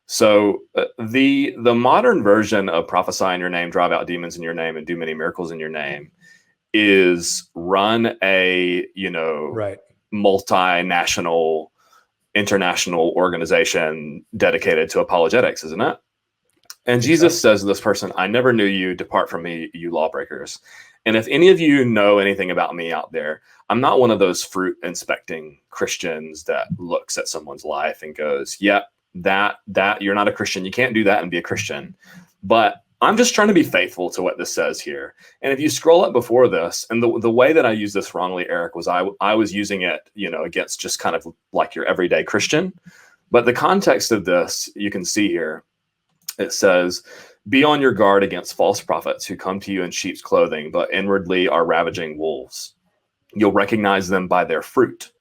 So the modern version of prophesy in your name, drive out demons in your name, and do many miracles in your name is run a multinational, international organization dedicated to apologetics, isn't it? And Jesus says to this person, "I never knew you. Depart from me, you lawbreakers." And if any of you know anything about me out there, I'm not one of those fruit inspecting Christians that looks at someone's life and goes, "Yep, that you're not a Christian. You can't do that and be a Christian." But I'm just trying to be faithful to what this says here. And if you scroll up before this, and the way that I used this wrongly, Eric, was I was using it, against just kind of like your everyday Christian. But the context of this, you can see here, it says, "Be on your guard against false prophets who come to you in sheep's clothing, but inwardly are ravaging wolves." You'll recognize them by their fruit.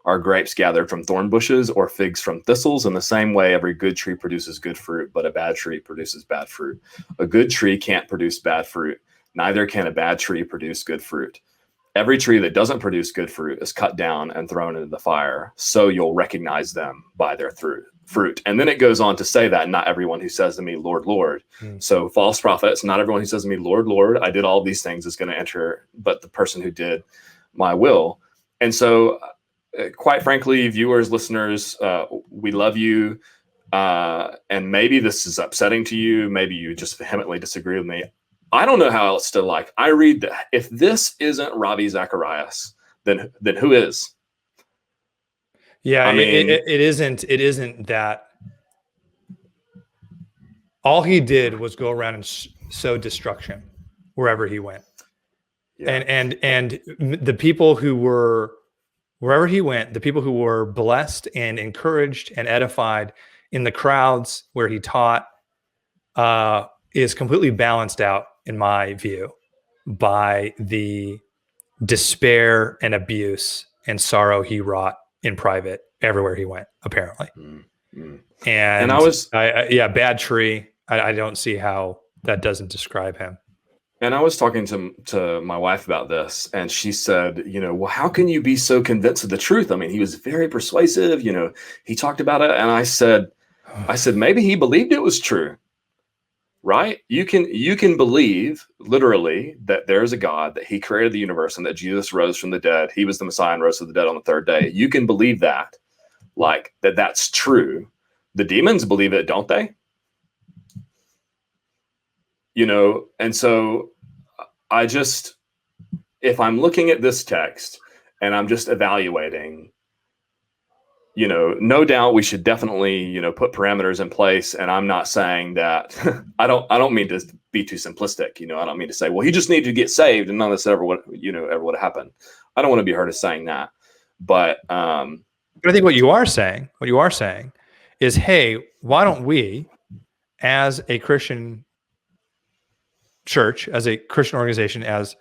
Are grapes gathered from thorn bushes or figs from thistles? In the same way, every good tree produces good fruit, but a bad tree produces bad fruit. A good tree can't produce bad fruit. Neither can a bad tree produce good fruit. Every tree that doesn't produce good fruit is cut down and thrown into the fire. So you'll recognize them by their fruit. And then it goes on to say that not everyone who says to me, Lord, Lord. So false prophets, not everyone who says to me, Lord, Lord, I did all these things is going to enter, but the person who did my will. And so quite frankly, viewers, listeners, we love you. And maybe this is upsetting to you. Maybe you just vehemently disagree with me. I don't know how else to I read that. If this isn't Ravi Zacharias, then who is? Yeah, I mean, it isn't that. All he did was go around and sow destruction wherever he went. Yeah. And the people who were, wherever he went, the people who were blessed and encouraged and edified in the crowds where he taught is completely balanced out, in my view, by the despair and abuse and sorrow he wrought in private everywhere he went, apparently. And I was, bad tree. I don't see how that doesn't describe him. And I was talking to my wife about this, and she said, well, how can you be so convinced of the truth? I mean, he was very persuasive, he talked about it. And I said, maybe he believed it was true, right? You can believe literally that there's a God, that he created the universe, and that Jesus rose from the dead. He was the Messiah and rose from the dead on the third day. You can believe that, that's true. The demons believe it, don't they? And so if I'm looking at this text and I'm just evaluating, no doubt we should definitely, put parameters in place. And I'm not saying that I don't mean to be too simplistic. I don't mean to say, well, he just needed to get saved and none of this ever would have happened. I don't want to be heard as saying that, but I think what you are saying is, hey, why don't we, as a Christian church, as a Christian organization, as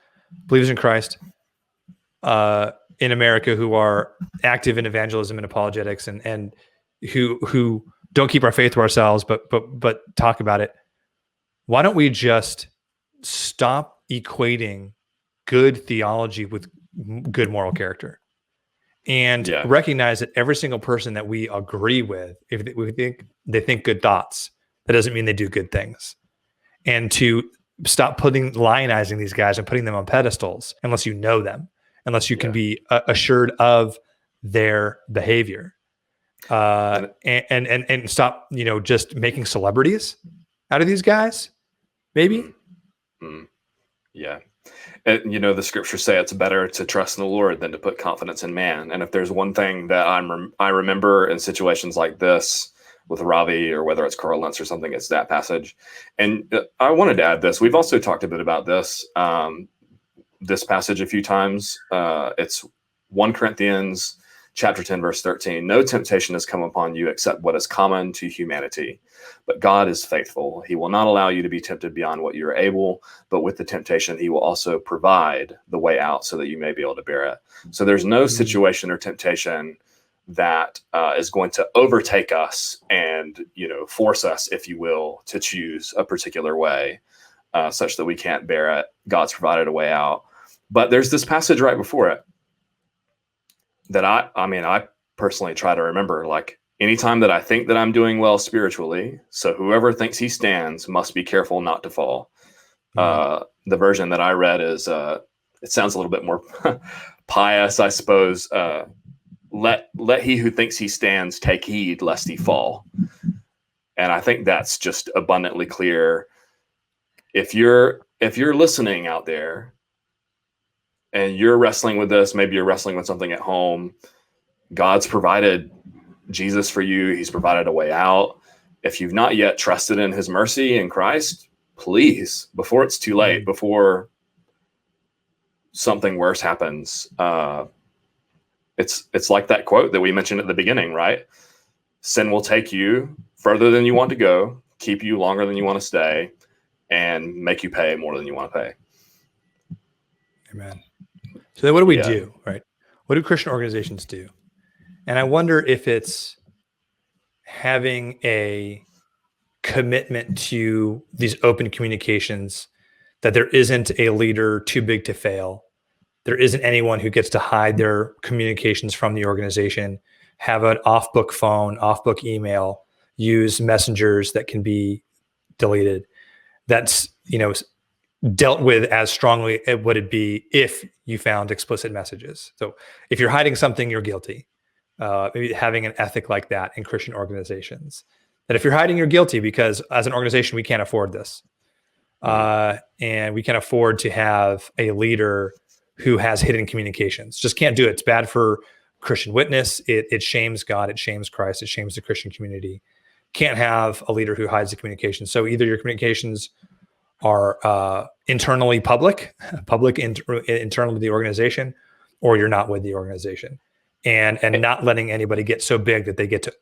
believers in Christ in America who are active in evangelism and apologetics and who don't keep our faith to ourselves, but talk about it. Why don't we just stop equating good theology with good moral character and recognize that every single person that we agree with, if they think good thoughts, that doesn't mean they do good things. And to stop lionizing these guys and putting them on pedestals unless you know them, unless you can be assured of their behavior, and stop, just making celebrities out of these guys. Maybe. Yeah. And, the scriptures say it's better to trust in the Lord than to put confidence in man. And if there's one thing that I remember in situations like this, with Ravi, or whether it's Carl Lentz or something, it's that passage. And I wanted to add this. We've also talked a bit about this passage a few times. It's 1 Corinthians chapter 10, verse 13. No temptation has come upon you except what is common to humanity. But God is faithful. He will not allow you to be tempted beyond what you're able, but with the temptation, he will also provide the way out so that you may be able to bear it. So there's no situation or temptation that is going to overtake us and, force us, if you will, to choose a particular way such that we can't bear it. God's provided a way out. But there's this passage right before it that I personally try to remember, anytime that I think that I'm doing well spiritually, so whoever thinks he stands must be careful not to fall. The version that I read is, it sounds a little bit more pious, I suppose. Let he who thinks he stands take heed lest he fall. And I think that's just abundantly clear. If you're listening out there and you're wrestling with this, maybe you're wrestling with something at home, God's provided Jesus for you. He's provided a way out. If you've not yet trusted in his mercy in Christ, please, before it's too late, before something worse happens, it's like that quote that we mentioned at the beginning, right? Sin will take you further than you want to go, keep you longer than you want to stay, and make you pay more than you want to pay. Amen. So then what do we do, right? What do Christian organizations do? And I wonder if it's having a commitment to these open communications, that there isn't a leader too big to fail. There isn't anyone who gets to hide their communications from the organization, have an off-book phone, off-book email, use messengers that can be deleted. That's, dealt with as strongly as would it be if you found explicit messages. So if you're hiding something, you're guilty. Maybe having an ethic like that in Christian organizations, that if you're hiding, you're guilty, because as an organization, we can't afford this. And we can afford to have a leader who has hidden communications. Just can't do it. It's bad for Christian witness. It shames God. It shames Christ. It shames the Christian community. Can't have a leader who hides the communications. So either your communications are internally public internal to the organization, or you're not with the organization, and not letting anybody get so big that they get to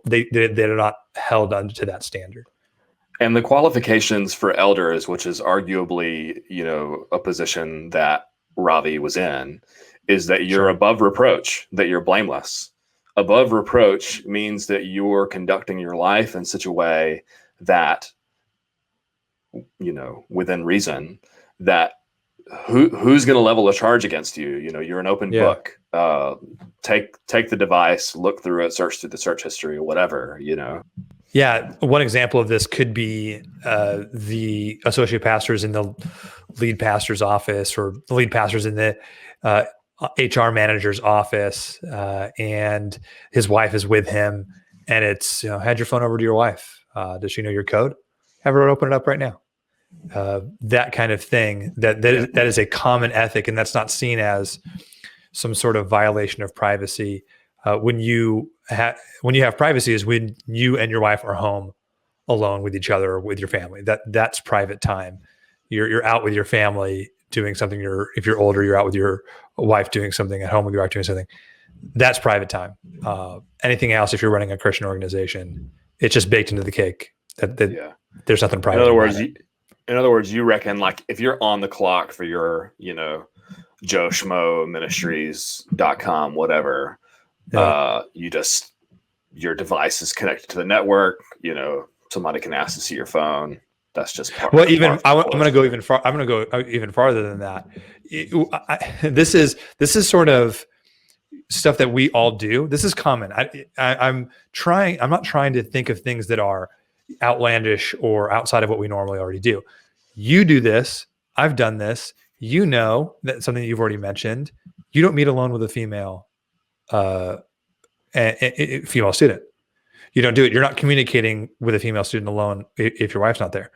they're not held under to that standard. And the qualifications for elders, which is arguably, a position that Ravi was in, is that you're above reproach, that you're blameless. Above reproach means that you're conducting your life in such a way that, within reason, that who's going to level a charge against you? You're an open book. Take the device, look through it, search through the search history or whatever, Yeah. One example of this could be the associate pastors in the lead pastor's office, or the lead pastors in the HR manager's office, and his wife is with him, and it's, hand your phone over to your wife. Does she know your code? Have her open it up right now. That kind of thing, that is a common ethic, and that's not seen as some sort of violation of privacy. When you have privacy is when you and your wife are home alone with each other or with your family. That's private time. You're out with your family doing something. If you're older, you're out with your wife doing something, at home with your wife doing something. That's private time. Anything else, if you're running a Christian organization, it's just baked into the cake. There's nothing private. In other words, you reckon, like, if you're on the clock for your, Joe Schmo Ministries.com, whatever, your device is connected to the network, somebody can ask to see your phone. That's just part. Well, I'm going to go even far. I'm going to go even farther than that. This is sort of stuff that we all do. This is common. I'm not trying to think of things that are outlandish or outside of what we normally already do. You do this. I've done this. That's something that you've already mentioned. You don't meet alone with a female student. You don't do it. You're not communicating with a female student alone if your wife's not there.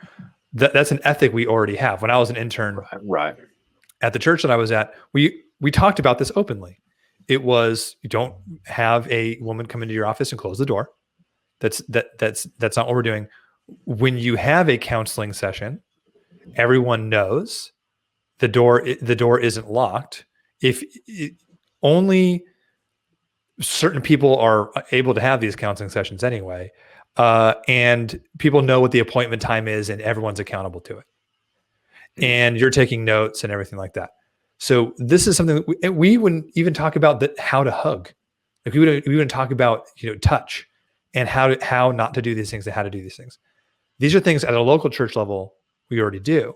That's an ethic we already have. When I was an intern at the church that I was at, we talked about this openly. It was, you don't have a woman come into your office and close the door. That's not what we're doing. When you have a counseling session, everyone knows the door isn't locked. Only certain people are able to have these counseling sessions anyway, and people know what the appointment time is, and everyone's accountable to it. And you're taking notes and everything like that. So this is something that we wouldn't even talk about, how to hug. Like we wouldn't talk about touch and how not to do these things and how to do these things. These are things at a local church level we already do.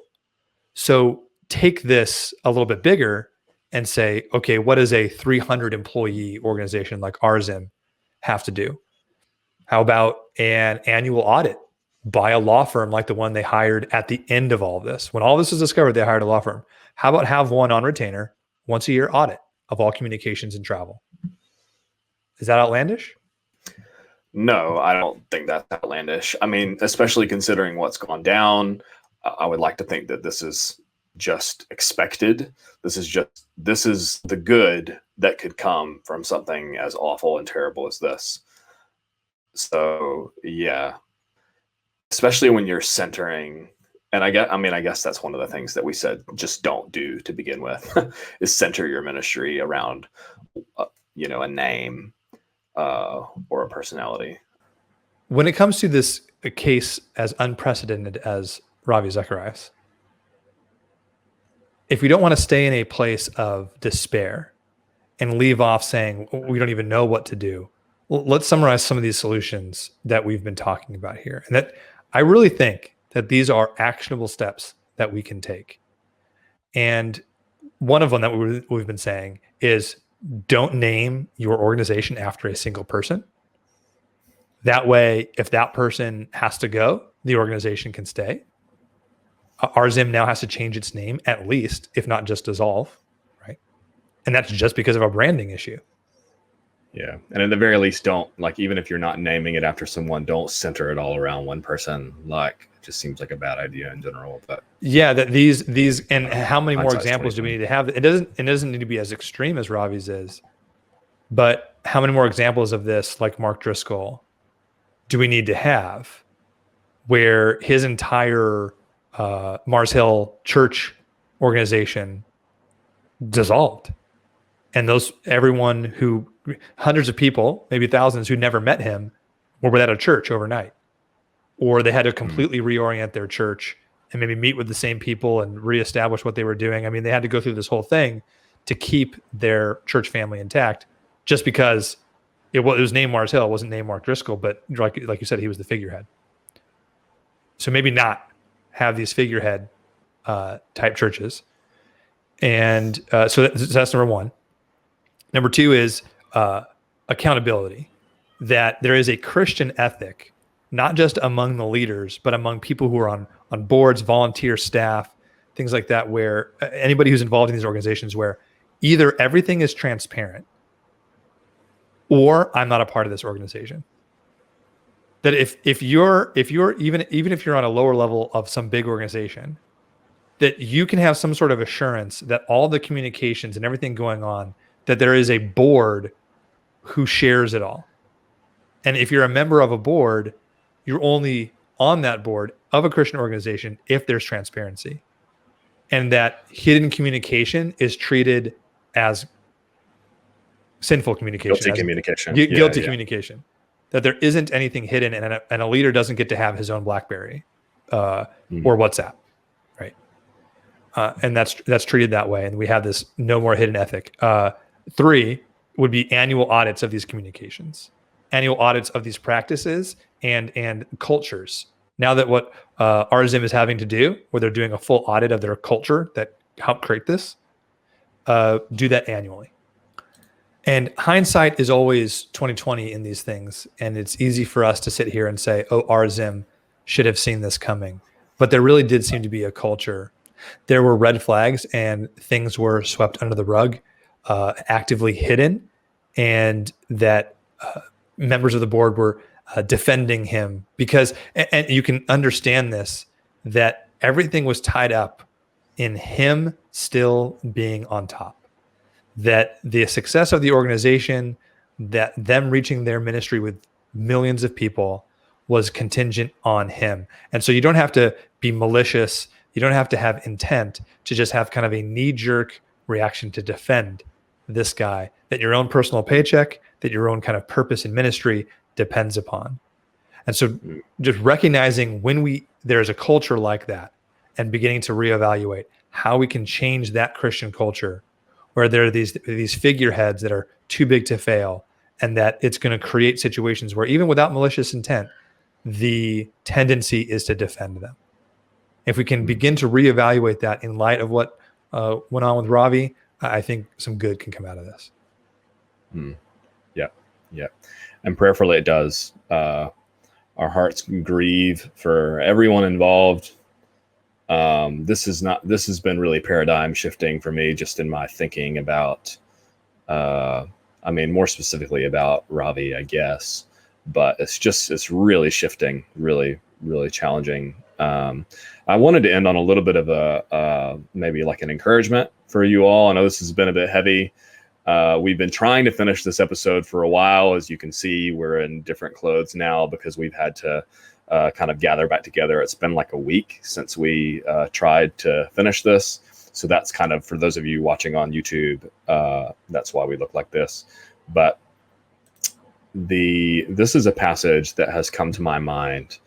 So take this a little bit bigger and say, okay, what does a 300 employee organization like RZIM have to do? How about an annual audit by a law firm like the one they hired at the end of all of this? When all this was discovered, they hired a law firm. How about have one on retainer, once a year audit of all communications and travel? Is that outlandish? No, I don't think that's outlandish. I mean, especially considering what's gone down, I would like to think that this is just expected. This is the good that could come from something as awful and terrible as this. So yeah, especially when you're centering, and I guess that's one of the things that we said just don't do to begin with, is center your ministry around, a name or a personality. When it comes to this case as unprecedented as Ravi Zacharias, if we don't want to stay in a place of despair and leave off saying we don't even know what to do, let's summarize some of these solutions that we've been talking about here. And that I really think that these are actionable steps that we can take. And one of them that we've been saying is don't name your organization after a single person. That way, if that person has to go, the organization can stay. RZIM now has to change its name at least, if not just dissolve, right? And that's just because of a branding issue. Yeah. And at the very least, don't, like, even if you're not naming it after someone, don't center it all around one person. Like, it just seems like a bad idea in general. But yeah, that these and how many more examples do we need to have? It doesn't need to be as extreme as Ravi's is, but how many more examples of this, like Mark Driscoll, do we need to have where his entire Mars Hill church organization dissolved? And everyone who, hundreds of people, maybe thousands who never met him, were without a church overnight. Or they had to completely reorient their church and maybe meet with the same people and reestablish what they were doing. I mean, they had to go through this whole thing to keep their church family intact, just because it was named Mars Hill. It wasn't named Mark Driscoll, but like you said, he was the figurehead. So maybe not have these figurehead type churches. And so that's number one. Number two is accountability, that there is a Christian ethic, not just among the leaders, but among people who are on boards, volunteer staff, things like that, where anybody who's involved in these organizations, where either everything is transparent or I'm not a part of this organization. That if you're even if you're on a lower level of some big organization, that you can have some sort of assurance that all the communications and everything going on, that there is a board who shares it all. And if you're a member of a board, you're only on that board of a Christian organization if there's transparency. And that hidden communication is treated as sinful communication. Guilty communication. Guilty communication. That there isn't anything hidden, and a leader doesn't get to have his own BlackBerry or WhatsApp, right? And that's treated that way. And we have this no more hidden ethic. 3 would be annual audits of these communications, annual audits of these practices and cultures. Now that what RZIM is having to do, where they're doing a full audit of their culture that helped create this, do that annually. And hindsight is always 20/20 in these things. And it's easy for us to sit here and say, oh, RZIM should have seen this coming. But there really did seem to be a culture. There were red flags and things were swept under the rug, actively hidden, and that members of the board were defending him because, and you can understand this, that everything was tied up in him still being on top. That the success of the organization, that them reaching their ministry with millions of people, was contingent on him. And so you don't have to be malicious. You don't have to have intent to just have kind of a knee-jerk reaction to defend this guy that your own personal paycheck, that your own kind of purpose in ministry depends upon. And so just recognizing when there's a culture like that and beginning to reevaluate how we can change that Christian culture where there are these figureheads that are too big to fail, and that it's going to create situations where even without malicious intent, the tendency is to defend them. If we can begin to reevaluate that in light of what went on with Ravi, I think some good can come out of this. Yeah. And prayerfully it does. Our hearts grieve for everyone involved. This has been really paradigm shifting for me, just in my thinking about, more specifically about Ravi, I guess, but it's really shifting, really, really challenging. I wanted to end on a little bit of a maybe like an encouragement for you all. I know this has been a bit heavy. We've been trying to finish this episode for a while. As you can see, we're in different clothes now because we've had to kind of gather back together. It's been like a week since we tried to finish this. So that's kind of, for those of you watching on YouTube, that's why we look like this. But this is a passage that has come to my mind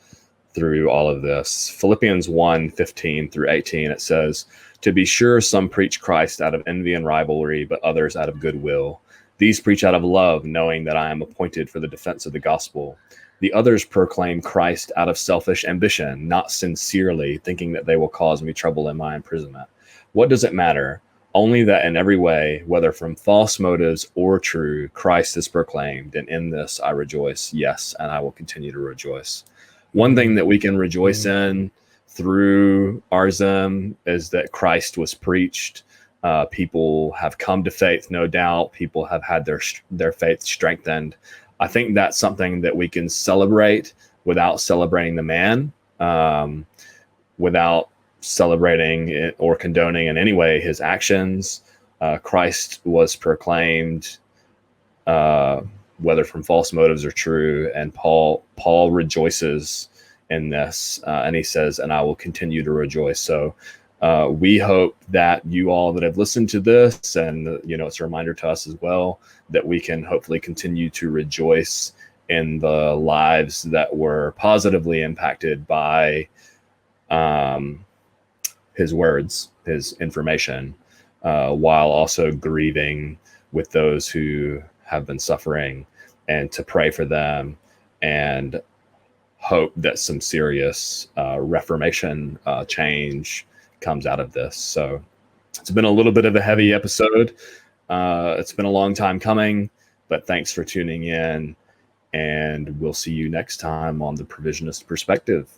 through all of this. Philippians 1:15-18, it says, "To be sure, some preach Christ out of envy and rivalry, but others out of goodwill. These preach out of love, knowing that I am appointed for the defense of the gospel. The others proclaim Christ out of selfish ambition, not sincerely, thinking that they will cause me trouble in my imprisonment. What does it matter? Only that in every way, whether from false motives or true, Christ is proclaimed, and in this I rejoice, yes, and I will continue to rejoice." One thing that we can rejoice in through RZIM is that Christ was preached. People have come to faith, no doubt. People have had their faith strengthened. I think that's something that we can celebrate without celebrating the man, without celebrating it or condoning in any way his actions. Christ was proclaimed, whether from false motives or true, and Paul rejoices in this, and he says, "And I will continue to rejoice." So we hope that you all that have listened to this, and it's a reminder to us as well, that we can hopefully continue to rejoice in the lives that were positively impacted by his words, his information, while also grieving with those who have been suffering, and to pray for them and hope that some serious reformation change comes out of this. So it's been a little bit of a heavy episode. It's been a long time coming, but thanks for tuning in, and we'll see you next time on The Provisionist Perspective.